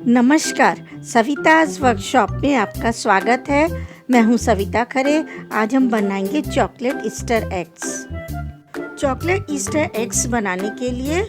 नमस्कार, सविता's वर्कशॉप में आपका स्वागत है। मैं हूं सविता खरे। आज हम बनाएंगे chocolate Easter eggs. Chocolate Easter eggs बनाने के लिए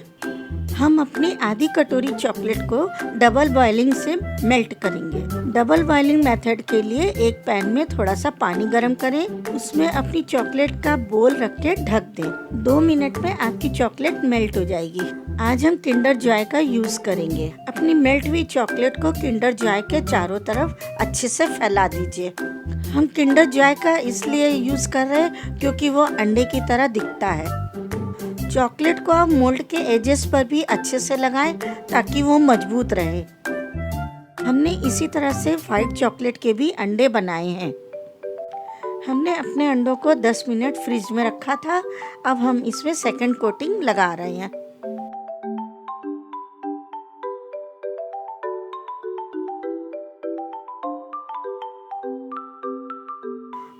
हम अपनी आधी कटोरी चॉकलेट को डबल बॉइलिंग से मेल्ट करेंगे। डबल बॉइलिंग मेथड के लिए एक पैन में थोड़ा सा पानी गरम करें, उसमें अपनी चॉकलेट का बोल रख के ढक दें। 2 मिनट में आपकी चॉकलेट मेल्ट हो जाएगी। आज हम किंडर जॉय का यूज करेंगे। अपनी मेल्ट हुई चॉकलेट को किंडर जॉय के चारों तरफ अच्छे से फैला दीजिए। हम किंडर जॉय का इसलिए यूज कर रहे हैं क्योंकि वो अंडे की तरह दिखता है। चॉकलेट को आप मोल्ड के एजेस पर भी अच्छे से लगाएं ताकि वो मजबूत रहे। हमने इसी तरह से व्हाइट चॉकलेट के भी अंडे बनाए हैं। हमने अपने अंडों को 10 मिनट फ्रिज में रखा था। अब हम इसमें सेकंड कोटिंग लगा रहे हैं।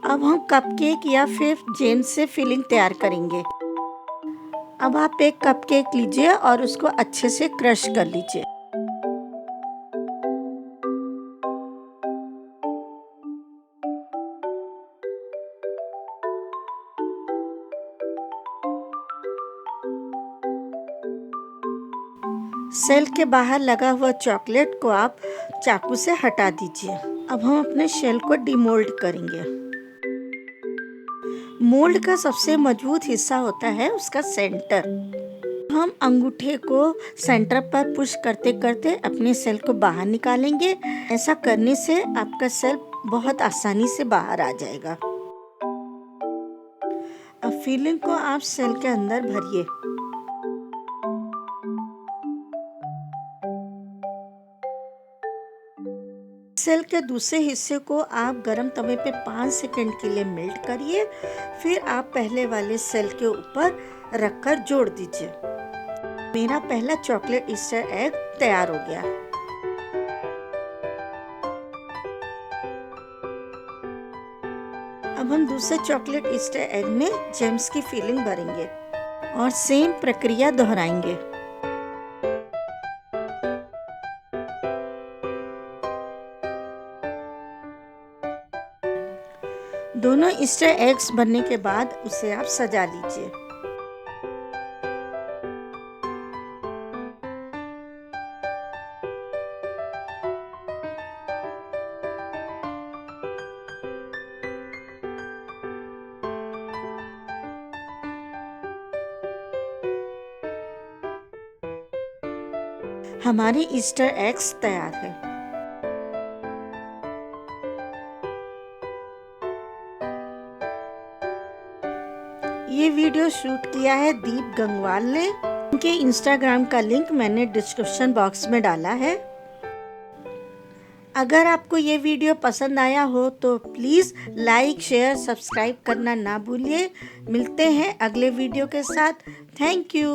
अब हम कपकेक या फिर जेम से फिलिंग तैयार करेंगे। अब आप एक कपकेक लीजिए और उसको अच्छे से क्रश कर लीजिए। सेल के बाहर लगा हुआ चॉकलेट को आप चाकू से हटा दीजिए। अब हम अपने शेल को डिमोल्ड करेंगे। मोल्ड का सबसे मजबूत हिस्सा होता है उसका सेंटर। हम अंगूठे को सेंटर पर पुश करते करते अपने सेल को बाहर निकालेंगे। ऐसा करने से आपका सेल बहुत आसानी से बाहर आ जाएगा। अब फिलिंग को आप सेल के अंदर भरिए। सेल के दूसरे हिस्से को आप गरम तवे पे 5 सेकंड के लिए मेल्ट करिए। फिर आप पहले वाले सेल के ऊपर रखकर जोड़ दीजिए। मेरा पहला चॉकलेट ईस्टर एग तैयार हो गया। अब हम दूसरे चॉकलेट ईस्टर एग में जेम्स की फिलिंग भरेंगे और सेम प्रक्रिया दोहराएंगे। दोनों ईस्टर एग्स बनने के बाद उसे आप सजा लीजिए। हमारे ईस्टर एग्स तैयार है। ये वीडियो शूट किया है दीप गंगवाल ने। उनके इंस्टाग्राम का लिंक मैंने डिस्क्रिप्शन बॉक्स में डाला है। अगर आपको ये वीडियो पसंद आया हो तो प्लीज़ लाइक, शेयर, सब्सक्राइब करना ना भूलिए। मिलते हैं अगले वीडियो के साथ। Thank you.